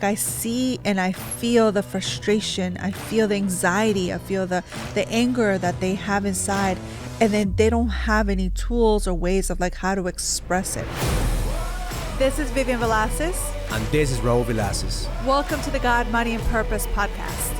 I see and I feel the frustration, I feel the anxiety, I feel the anger that they have inside, and then they don't have any tools or ways of like how to express it. This is Vivian Velasquez. And this is Raul Velasquez. Welcome to the God, Money, and Purpose podcast.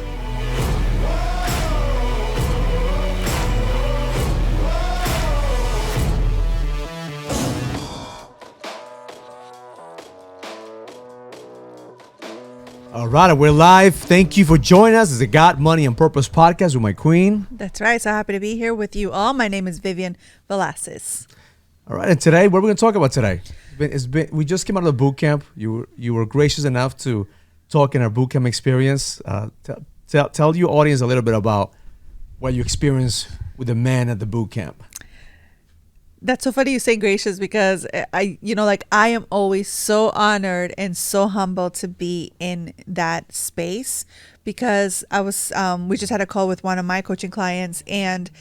All right, we're live. Thank you for joining us. It's the God, Money, and Purpose podcast with my queen. That's right. So happy to be here with you all. My name is Vivian Velasquez. All right, and today, what are we going to talk about today? We just came out of the boot camp. You were gracious enough to talk in our boot camp experience. Tell your audience a little bit about what you experienced with the men at the boot camp. That's so funny you say gracious because I am always so honored and so humbled to be in that space because we just had a call with one of my coaching clients, and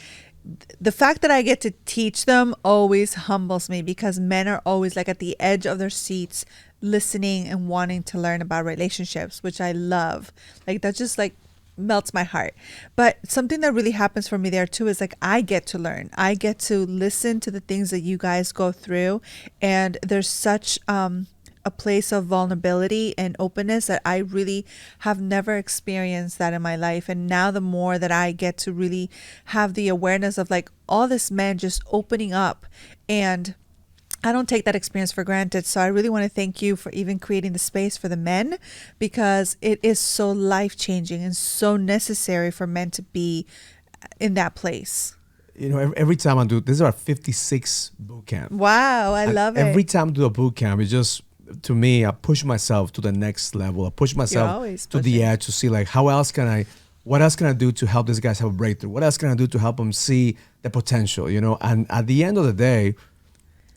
the fact that I get to teach them always humbles me because men are always like at the edge of their seats listening and wanting to learn about relationships, which I love. Like that just like melts my heart. But something that really happens for me there too is like I get to learn. I get to listen to the things that you guys go through, and there's such a place of vulnerability and openness that I really have never experienced that in my life. And now the more that I get to really have the awareness of like all this men just opening up, and I don't take that experience for granted. So I really want to thank you for even creating the space for the men, because it is so life-changing and so necessary for men to be in that place. You know, every time I do, this is our 56 boot camp. Wow, I love it. Every time I do a boot camp, it just, to me, I push myself to the next level. I push myself to the edge to see like, what else can I do to help these guys have a breakthrough? What else can I do to help them see the potential, you know? And at the end of the day,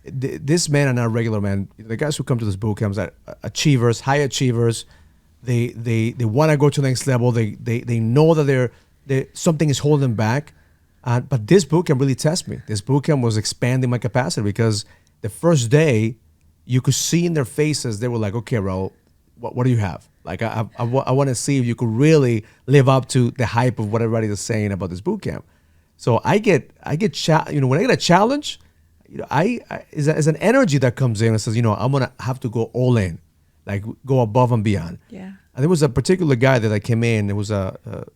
this men are not regular men. The guys who come to this boot camps are achievers, high achievers. They want to go to the next level. They know that something is holding them back. But this boot camp really tested me. This boot camp was expanding my capacity because the first day, you could see in their faces, they were like, okay, Raul, what do you have? Like, I want to see if you could really live up to the hype of what everybody is saying about this boot camp. So when I get a challenge, is an energy that comes in and says, I'm going to have to go all in, like go above and beyond. Yeah. And there was a particular guy that I came in. It was a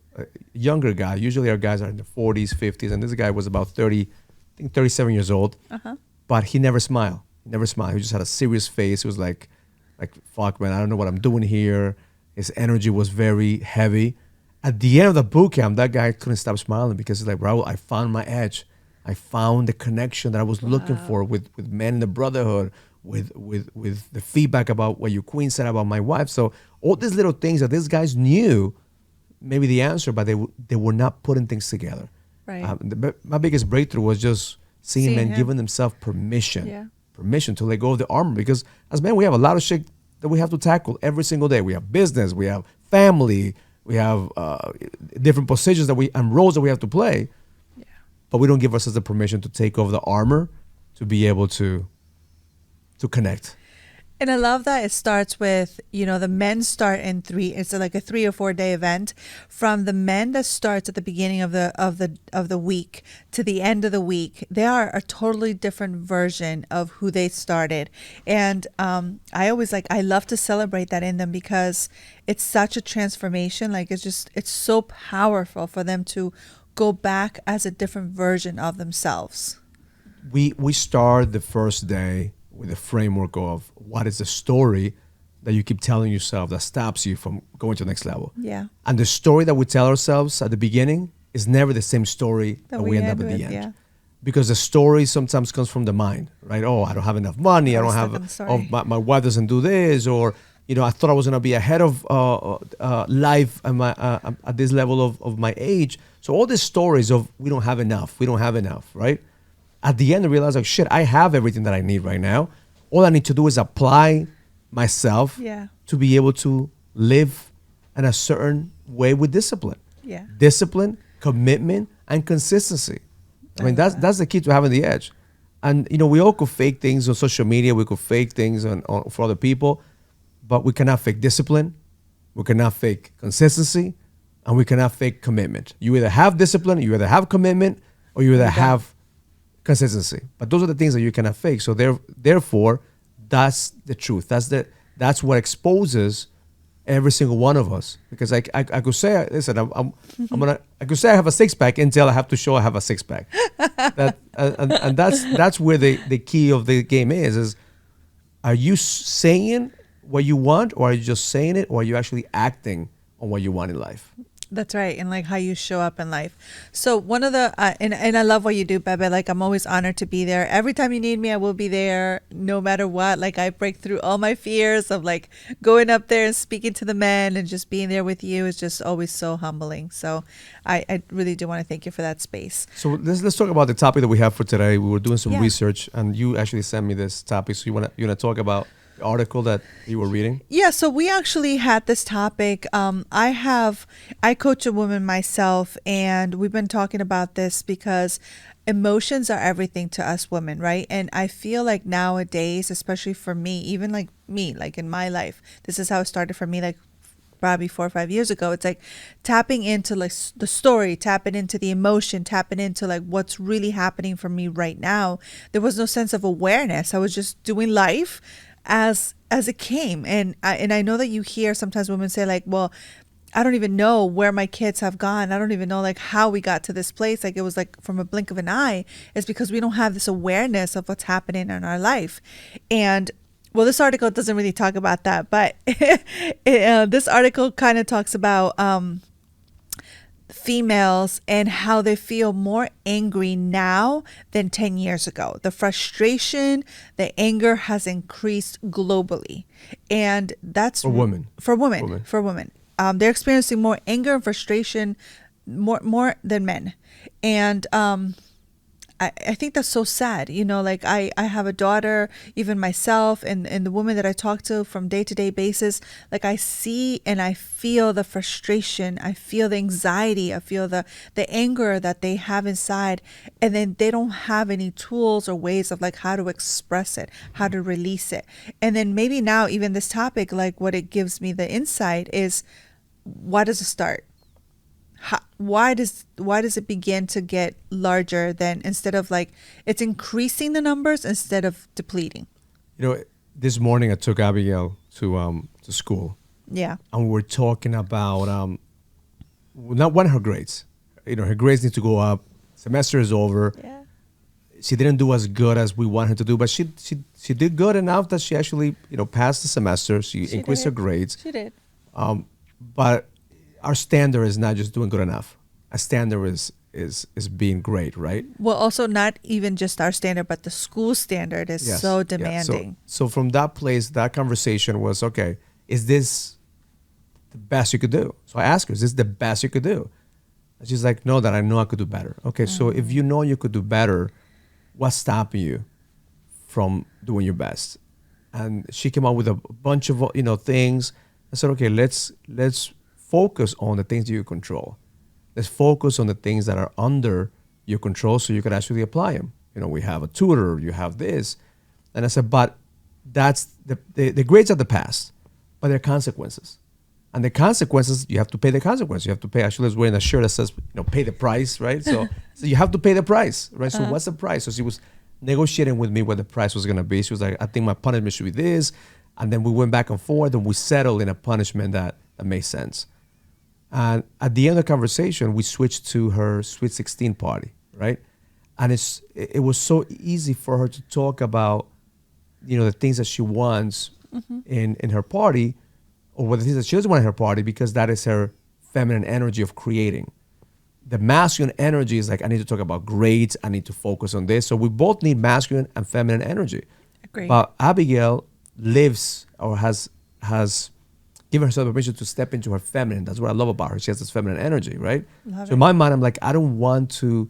younger guy. Usually our guys are in their 40s, 50s. And this guy was about 37 years old. Uh-huh. But he never smiled. He just had a serious face. It was like, fuck, man, I don't know what I'm doing here. His energy was very heavy. At the end of the boot camp, that guy couldn't stop smiling because he's like, Raul, I found my edge. I found the connection that I was looking for with men in the brotherhood, with the feedback about what your queen said about my wife. So all these little things that these guys knew, maybe the answer, but they were not putting things together. Right. My biggest breakthrough was just seeing men giving themselves permission to let go of the armor. Because as men, we have a lot of shit that we have to tackle every single day. We have business, we have family, we have different positions and roles that we have to play. But we don't give ourselves the permission to take off the armor to be able to connect. And I love that it starts with, the men start in it's like a 3 or 4 day event, from the men that starts at the beginning of the week to the end of the week. They are a totally different version of who they started. And I love to celebrate that in them because it's such a transformation. Like it's so powerful for them to go back as a different version of themselves. We start the first day with a framework of what is the story that you keep telling yourself that stops you from going to the next level. Yeah. And the story that we tell ourselves at the beginning is never the same story that we end up at the end. Yeah. Because the story sometimes comes from the mind, right? Oh, I don't have enough money. I don't have, my wife doesn't do this, or I thought I was going to be ahead of life at this level of my age. So all these stories of we don't have enough, right? At the end, I realized, like, shit, I have everything that I need right now. All I need to do is apply myself to be able to live in a certain way with discipline. Yeah. Discipline, commitment, and consistency. I mean, that's the key to having the edge. And, we all could fake things on social media. We could fake things for other people. But we cannot fake discipline. we cannot fake consistency, and we cannot fake commitment. You either have discipline, you either have commitment, or you either have consistency. But those are the things that you cannot fake. So therefore, that's the truth. That's what exposes every single one of us. Because I could say, listen, I could say I have a six pack until I have to show I have a six pack. And that's where the key of the game is are you saying what you want, or are you just saying it, or are you actually acting on what you want in life? That's right. And like how you show up in life. So one of the, and I love what you do, Bebe. Like I'm always honored to be there. Every time you need me, I will be there no matter what. Like I break through all my fears of like going up there and speaking to the men, and just being there with you is just always so humbling. So I really do want to thank you for that space. So let's talk about the topic that we have for today. We were doing some research, and you actually sent me this topic. So you wanna talk about the article that you were reading? Yeah, so we actually had this topic. I coach a woman myself, and we've been talking about this because emotions are everything to us women, right? And I feel like nowadays, especially for me, even like me, like in my life, this is how it started for me, like probably 4 or 5 years ago. It's like tapping into like the story, tapping into the emotion, tapping into like what's really happening for me right now. There was no sense of awareness. I was just doing life as it came. And I know that you hear sometimes women say like, well, I don't even know where my kids have gone. I don't even know like how we got to this place. Like it was like from a blink of an eye. It's because we don't have this awareness of what's happening in our life. And well, this article doesn't really talk about that, but this article kind of talks about females and how they feel more angry now than 10 years ago. The frustration, the anger has increased globally. And that's for women. For women. They're experiencing more anger and frustration more than men. And I think that's so sad. You know, like I have a daughter, even myself, and the woman that I talk to from day to day basis, like I see and I feel the frustration, I feel the anxiety, I feel the anger that they have inside, and then they don't have any tools or ways of like how to express it, how to release it. And then maybe now even this topic, like what it gives me the insight is, why does it start? Why does it begin to get larger than, instead of like it's increasing the numbers instead of depleting? You know, this morning I took Abigail to school. Yeah. And we were talking about not one of her grades. You know, her grades need to go up. Semester is over. Yeah. She didn't do as good as we wanted her to do, but she did good enough that she actually, you know, passed the semester. She increased her grades. She did. But our standard is not just doing good enough. Our standard is being great, right? Well, also not even just our standard, but the school standard is so demanding. Yeah. So from that place, that conversation was, okay, is this the best you could do? So I asked her, is this the best you could do? And she's like, no, that I know I could do better. Okay, so if you know you could do better, what's stopping you from doing your best? And she came up with a bunch of, you know, things. I said, okay, let's focus on the things that you control. Let's focus on the things that are under your control so you can actually apply them. You know, we have a tutor, you have this. And I said, but that's the grades are the past, but there are consequences. And the consequences, you have to pay the consequences. You have to pay. Actually, I was wearing a shirt that says, you know, pay the price, right? So you have to pay the price, right? So what's the price? So she was negotiating with me what the price was going to be. She was like, I think my punishment should be this. And then we went back and forth and we settled in a punishment that made sense. And at the end of the conversation, we switched to her Sweet 16 party, right? And it was so easy for her to talk about, you know, the things that she wants in her party, or the things that she doesn't want in her party, because that is her feminine energy of creating. The masculine energy is like, I need to talk about grades, I need to focus on this. So we both need masculine and feminine energy. Agreed. But Abigail lives or has given herself permission to step into her feminine. That's what I love about her. She has this feminine energy, right? So in my mind, I'm like, I don't want to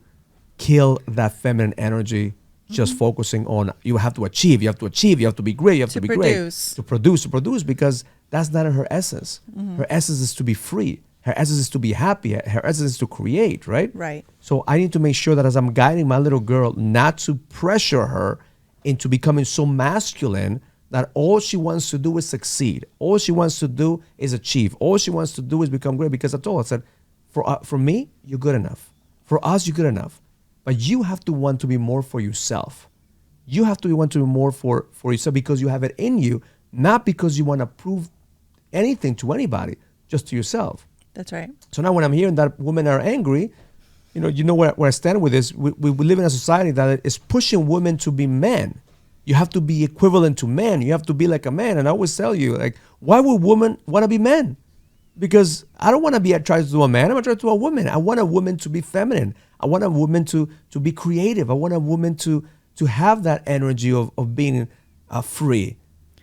kill that feminine energy just focusing on you have to achieve, you have to achieve, you have to be great, you have to be produce. great. To produce, because that's not her essence. Her essence is to be free. Her essence is to be happy. Her essence is to create, right? Right. So I need to make sure that as I'm guiding my little girl, not to pressure her into becoming so masculine that all she wants to do is succeed. All she wants to do is achieve. All she wants to do is become great. Because I told her, I said, for me, you're good enough. For us, you're good enough. But you have to want to be more for yourself. You have to want to be more for yourself because you have it in you, not because you want to prove anything to anybody, just to yourself. That's right. So now when I'm hearing that women are angry, you know where I stand with this. We live in a society that is pushing women to be men. You have to be equivalent to men. You have to be like a man. And I always tell you, like, why would women want to be men? Because I don't want to be attracted to a man. I'm attracted to a woman. I want a woman to be feminine. I want a woman to be creative. I want a woman to have that energy of being free.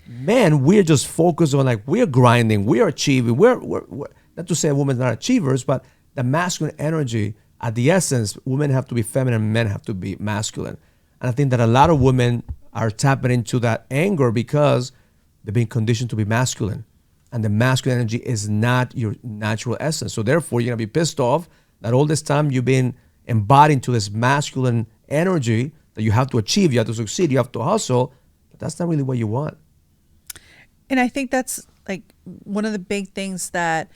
Men, we're just focused on, like, we're grinding, we're achieving. We're not to say a woman's not achievers, but the masculine energy, at the essence, women have to be feminine, men have to be masculine. And I think that a lot of women are tapping into that anger because they're being conditioned to be masculine. And the masculine energy is not your natural essence. So therefore, you're going to be pissed off that all this time you've been embodied to this masculine energy that you have to achieve, you have to succeed, you have to hustle. But that's not really what you want. And I think that's like one of the big things that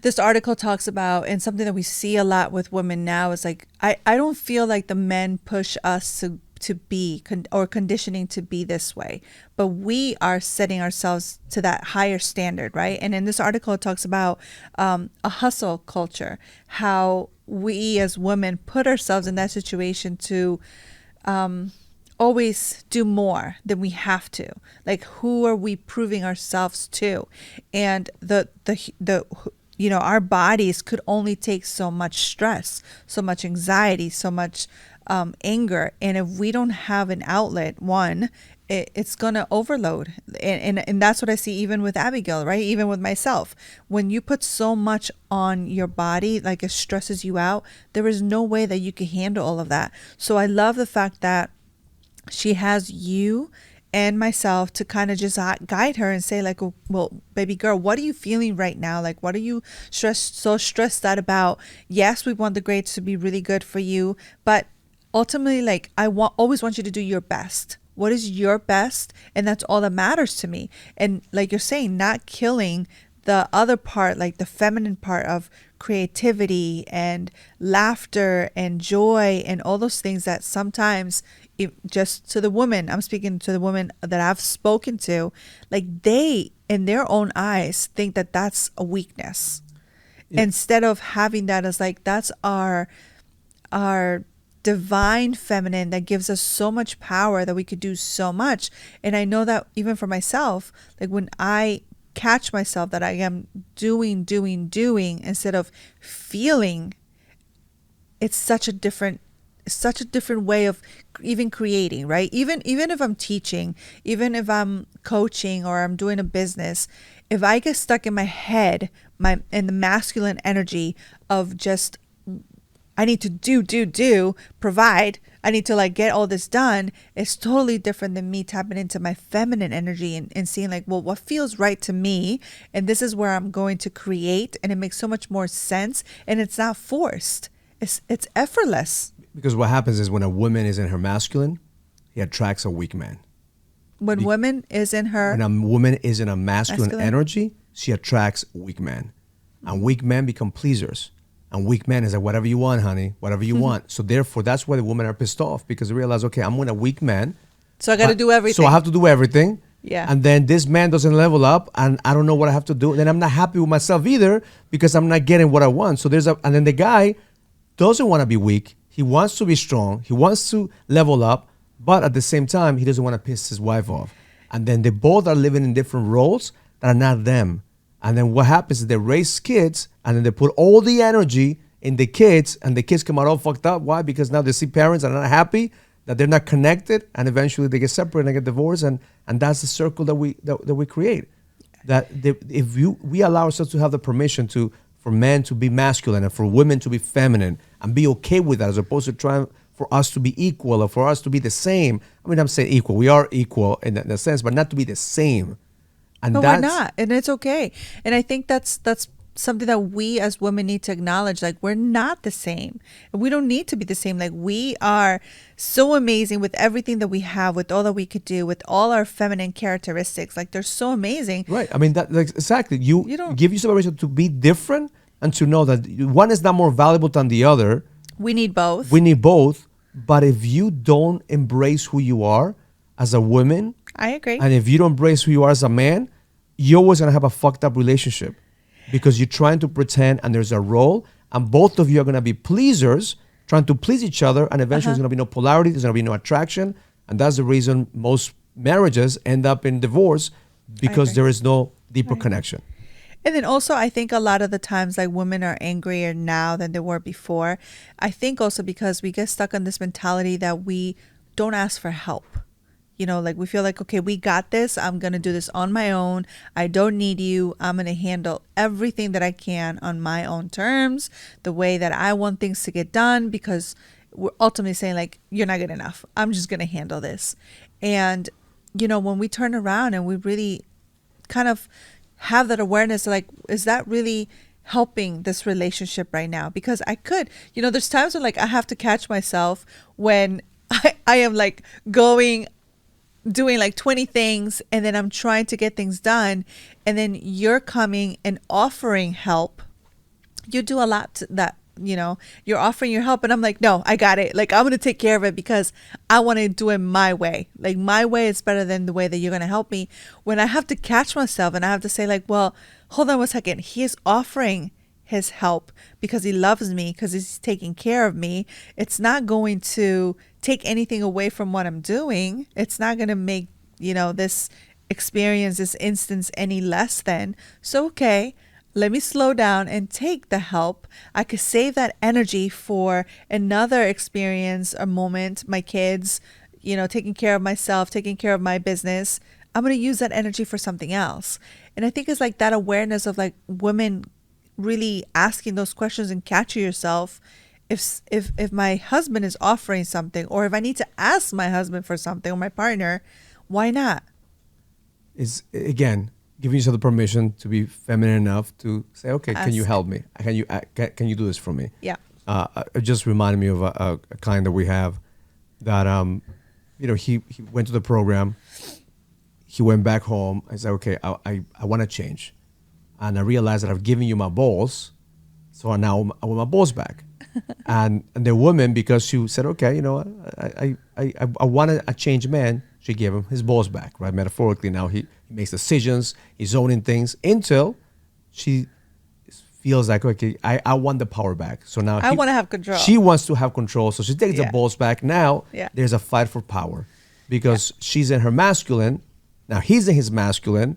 this article talks about, and something that we see a lot with women now is like, I don't feel like the men push us to be or conditioning to be this way, but we are setting ourselves to that higher standard, right? And in this article, it talks about a hustle culture, how we as women put ourselves in that situation to always do more than we have to. Like, who are we proving ourselves to? And the our bodies could only take so much stress, so much anxiety, so much anger. And if we don't have an outlet, it's going to overload. And that's what I see even with Abigail, right? Even with myself. When you put so much on your body, like it stresses you out, there is no way that you can handle all of that. So I love the fact that she has you and myself to kind of just guide her and say, like, well, baby girl, what are you feeling right now? Like, what are you so stressed out about? Yes, we want the grades to be really good for you, but ultimately, like, always want you to do your best. What is your best? And that's all that matters to me. And like you're saying, not killing the other part, like the feminine part of creativity and laughter and joy and all those things that sometimes, just to the woman, I'm speaking to the women that I've spoken to, like, they in their own eyes think that that's a weakness. Yeah. Instead of having that as like, that's our divine feminine that gives us so much power that we could do so much. And I know that even for myself, like when I catch myself that I am doing instead of feeling, it's such a different way of even creating, right? Even if I'm teaching, even if I'm coaching or I'm doing a business, if I get stuck in my head, in the masculine energy of just, I need to do, provide, I need to like get all this done, it's totally different than me tapping into my feminine energy and seeing like, well, what feels right to me, and this is where I'm going to create, and it makes so much more sense, and it's not forced. It's effortless. Because what happens is when a woman is in her masculine, he attracts a weak man. When a woman is in a masculine energy, she attracts weak men. And weak men become pleasers. And weak men is like, whatever you want, honey, whatever you want. So therefore, that's why the women are pissed off, because they realize, okay, I'm with a weak man. So I got to do everything. So I have to do everything. Yeah. And then this man doesn't level up, and I don't know what I have to do. Then I'm not happy with myself either, because I'm not getting what I want. So and then the guy doesn't want to be weak. He wants to be strong. He wants to level up, but at the same time, he doesn't want to piss his wife off. And then they both are living in different roles that are not them. And then what happens is they raise kids, and then they put all the energy in the kids, and the kids come out all fucked up. Why? Because now they see parents are not happy, that they're not connected, and eventually they get separated and get divorced, and that's the circle that we create. If we allow ourselves to have the permission for men to be masculine and for women to be feminine and be okay with that, as opposed to trying for us to be equal or for us to be the same. I mean, I'm saying equal. We are equal in that sense, but not to be the same. And but we're not, and it's okay. And I think that's something that we as women need to acknowledge. Like, we're not the same, and we don't need to be the same. Like, we are so amazing with everything that we have, with all that we could do, with all our feminine characteristics. Like, they're so amazing. Right. I mean, that like, exactly. You don't give yourself permission to be different and to know that one is not more valuable than the other. We need both. We need both. But if you don't embrace who you are as a woman, I agree. and if you don't embrace who you are as a man, you're always going to have a fucked up relationship because you're trying to pretend and there's a role, and both of you are going to be pleasers, trying to please each other, and eventually there's going to be no polarity, there's going to be no attraction. And that's the reason most marriages end up in divorce, because there is no deeper connection. And then also, I think a lot of the times, like, women are angrier now than they were before. I think also because we get stuck on this mentality that we don't ask for help. You know, like, we feel like, okay, we got this. I'm going to do this on my own. I don't need you. I'm going to handle everything that I can on my own terms, the way that I want things to get done, because we're ultimately saying, like, you're not good enough. I'm just going to handle this. And, you know, when we turn around and we really kind of have that awareness, like, is that really helping this relationship right now? Because I could, you know, there's times when, like, I have to catch myself when I am like doing like 20 things, and then I'm trying to get things done, and then you're coming and offering help. You do a lot to that, you know, you're offering your help, and I'm like, no, I got it. Like, I'm going to take care of it because I want to do it my way. Like, my way is better than the way that you're going to help me. When I have to catch myself and I have to say, like, well, hold on 1 second. He is offering his help because he loves me, because he's taking care of me. It's not going to take anything away from what I'm doing. It's not going to make, you know, this experience, this instance, any less than. So, okay, let me slow down and take the help. I could save that energy for another experience or moment, my kids, you know, taking care of myself, taking care of my business. I'm going to use that energy for something else. And I think it's like that awareness of, like, women really asking those questions and catching yourself. If my husband is offering something, or if I need to ask my husband for something, or my partner, why not? It's, again, giving yourself the permission to be feminine enough to say, okay, can you help me? Can you do this for me? Yeah. It just reminded me of a client that we have that, you know, he went to the program. He went back home. I said, okay, I want to change. And I realized that I've given you my balls. So now I want my balls back. and the woman, because she said, okay, you know, I want a changed man, she gave him his balls back, right? Metaphorically, now he makes decisions, he's owning things, until she feels like, okay, I want the power back. So now I want to have control. She wants to have control. So she takes the balls back. Now there's a fight for power, because she's in her masculine. Now he's in his masculine,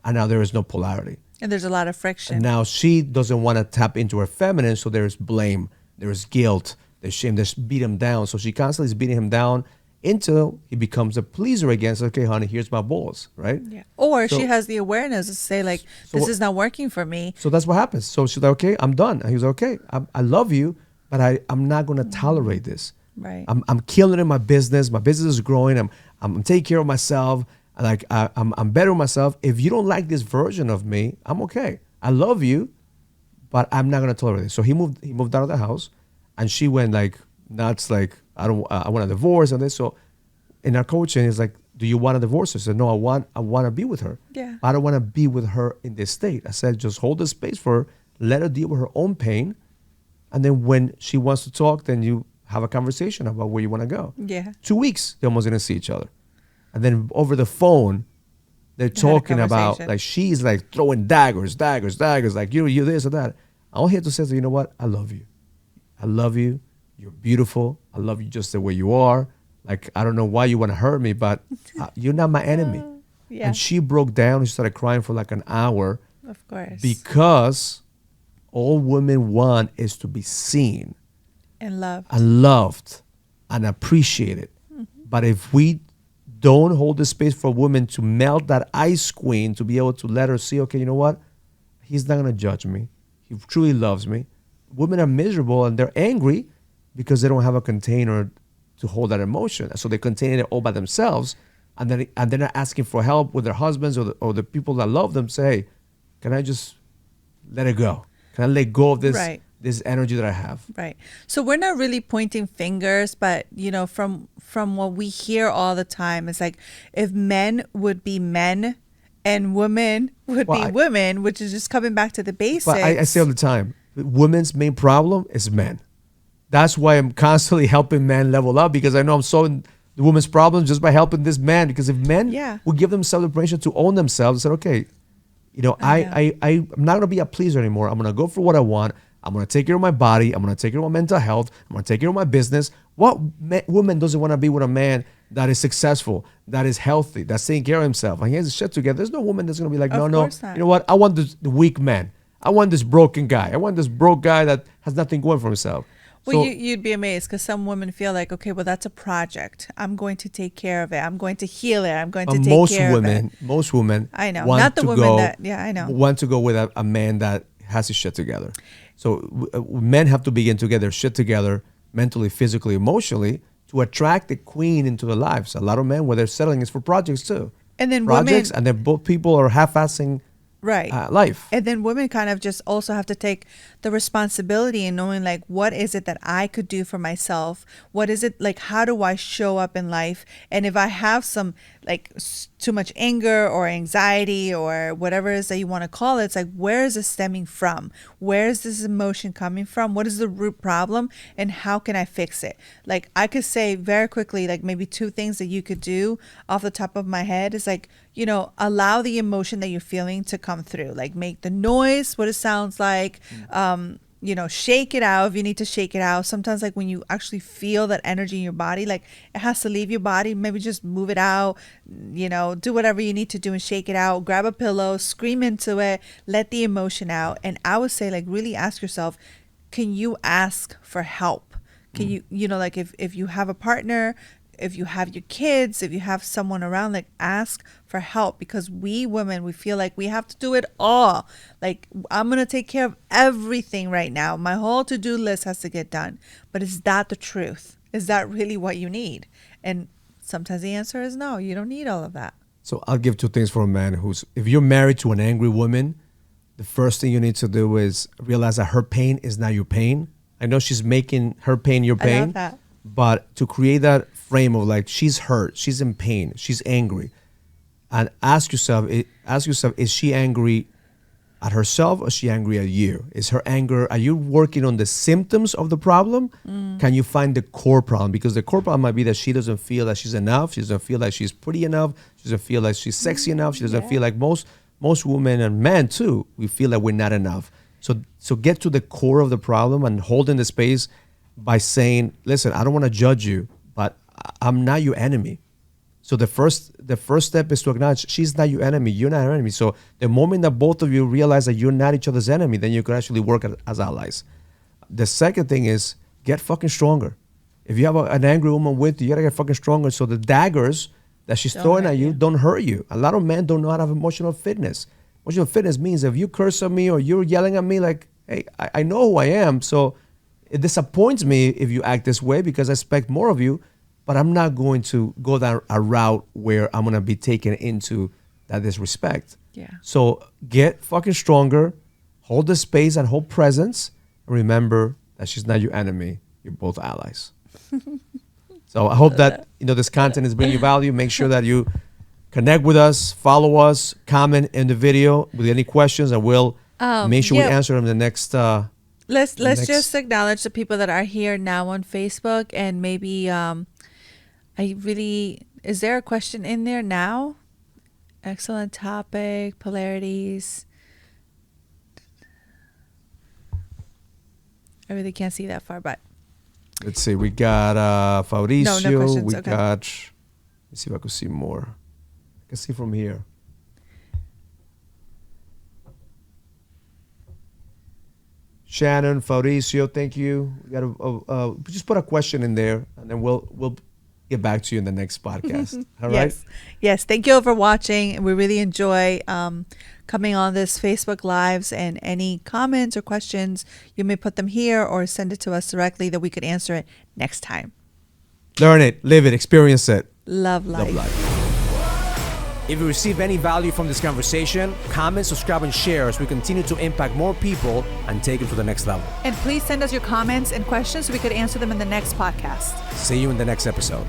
and now there is no polarity. And there's a lot of friction. And now she doesn't want to tap into her feminine, so there's blame, there's guilt, there's shame, there's beat him down. So she constantly is beating him down until he becomes a pleaser again. So, okay, honey, here's my balls, right? Yeah. Or she has the awareness to say, like, this is not working for me. So that's what happens. So she's like, okay, I'm done. And he was like, okay, I love you, but I'm not going to tolerate this. Right. I'm killing it in my business. My business is growing. I'm taking care of myself. Like, I'm better with myself. If you don't like this version of me, I'm okay. I love you, but I'm not gonna tolerate it. So he moved out of the house, and she went like nuts. Like, I want a divorce and this. So in our coaching, it's like, do you want a divorce? I said, no, I want to be with her. Yeah. I don't want to be with her in this state. I said, just hold the space for her. Let her deal with her own pain, and then when she wants to talk, then you have a conversation about where you want to go. Yeah. 2 weeks, they almost didn't see each other. And then over the phone, they're talking about, like, she's like throwing daggers, like, you this or that. All he had to say is, you know what? I love you. I love you. You're beautiful. I love you just the way you are. Like, I don't know why you want to hurt me, but you're not my enemy. Yeah. And she broke down and started crying for like an hour. Of course. Because all women want is to be seen. And loved. And loved. And appreciated. Mm-hmm. But if we don't hold the space for women to melt that ice queen, to be able to let her see, okay, you know what? He's not going to judge me. He truly loves me. Women are miserable and they're angry because they don't have a container to hold that emotion. So they contain it all by themselves, and they're not asking for help with their husbands or the people that love them. Say, hey, can I just let it go? Can I let go of this Right. this energy that I have? Right. So we're not really pointing fingers, but from what we hear all the time, it's like if men would be men and women would Well, be women, which is just coming back to the but I say all basics. the time, women's main problem is men. That's why I'm constantly helping men level up, because I know I'm solving the woman's problems just by helping this man. Because if men Yeah. would give themselves the permission to own themselves and say, okay, I know. I'm not gonna be a pleaser anymore. I'm gonna go for what I want. I'm gonna take care of my body. I'm gonna take care of my mental health. I'm gonna take care of my business. What woman doesn't want to be with a man that is successful, that is healthy, that's taking care of himself, and he has his shit together? There's no woman that's gonna be like, no, Of no. course not. You know what? I want the weak man. I want this broken guy. I want this broke guy that has nothing going for himself. Well, So you'd be amazed because some women feel like, okay, well, that's a project. I'm going to take care of it. I'm going to heal it. I'm going to take care of it. most women I know. want Not the to women go that, yeah, I know. want to go with a man that has his shit together. So men have to begin to get their shit together mentally, physically, emotionally to attract the queen into their lives. A lot of men, where they're settling, is for projects too. And then Projects, women, and then both people are half-assing right. life. And then women kind of just also have to take the responsibility in knowing like, what is it that I could do for myself? What is it like, how do I show up in life? And if I have some like too much anger or anxiety or whatever it is that you want to call it, it's like, where is this stemming from? Where is this emotion coming from? What is the root problem? And how can I fix it? Like I could say very quickly, like maybe two things that you could do off the top of my head is like, allow the emotion that you're feeling to come through. Like make the noise, what it sounds like. Shake it out if you need to shake it out. Sometimes like when you actually feel that energy in your body, like it has to leave your body, maybe just move it out, do whatever you need to do and shake it out. Grab a pillow, scream into it, let the emotion out. And I would say like really ask yourself, can you ask for help? Can you, like if you have a partner, if you have your kids, if you have someone around, like ask for help, because we women, we feel like we have to do it all. Like I'm going to take care of everything right now. My whole to-do list has to get done. But is that the truth? Is that really what you need? And sometimes the answer is no, you don't need all of that. So I'll give two things for a man if you're married to an angry woman, the first thing you need to do is realize that her pain is not your pain. I know she's making her pain your pain. I love that. But to create that frame of like, she's hurt, she's in pain, she's angry, and ask yourself, is she angry at herself or is she angry at you? Is her anger, are you working on the symptoms of the problem? Can you find the core problem? Because the core problem might be that she doesn't feel that she's enough, she doesn't feel like she's pretty enough, she doesn't feel like she's sexy enough, she doesn't feel like most women and men too, we feel that we're not enough. So get to the core of the problem and hold in the space by saying, listen, I don't want to judge you, but I'm not your enemy. So the first step is to acknowledge she's not your enemy, you're not her enemy. So the moment that both of you realize that you're not each other's enemy, then you can actually work as allies. The second thing is get fucking stronger. If you have an angry woman with you, you gotta get fucking stronger so the daggers that she's throwing at you don't hurt you. A lot of men don't know how to have emotional fitness. Emotional fitness means if you curse at me or you're yelling at me, like, hey, I know who I am, so it disappoints me if you act this way because I expect more of you, but I'm not going to go down a route where I'm going to be taken into that disrespect. Yeah. So get fucking stronger, hold the space and hold presence, and remember that she's not your enemy. You're both allies. So I hope that this content is bringing you value. Make sure that you connect with us, follow us, comment in the video with any questions, and we'll make sure we answer them in the next Let's just acknowledge the people that are here now on Facebook, and maybe is there a question in there now? Excellent topic, polarities. I really can't see that far, but let's see. We got Fabricio. No questions. We Okay. got. Let's see if I can see more. I can see from here. Shannon, Fabricio, thank you. We got just put a question in there, and then we'll get back to you in the next podcast. All right? Yes. Thank you all for watching. We really enjoy coming on this Facebook Lives, and any comments or questions, you may put them here or send it to us directly that we could answer it next time. Learn it, live it, experience it. Love life. Love life. If you receive any value from this conversation, comment, subscribe, and share so we continue to impact more people and take it to the next level. And please send us your comments and questions so we could answer them in the next podcast. See you in the next episode.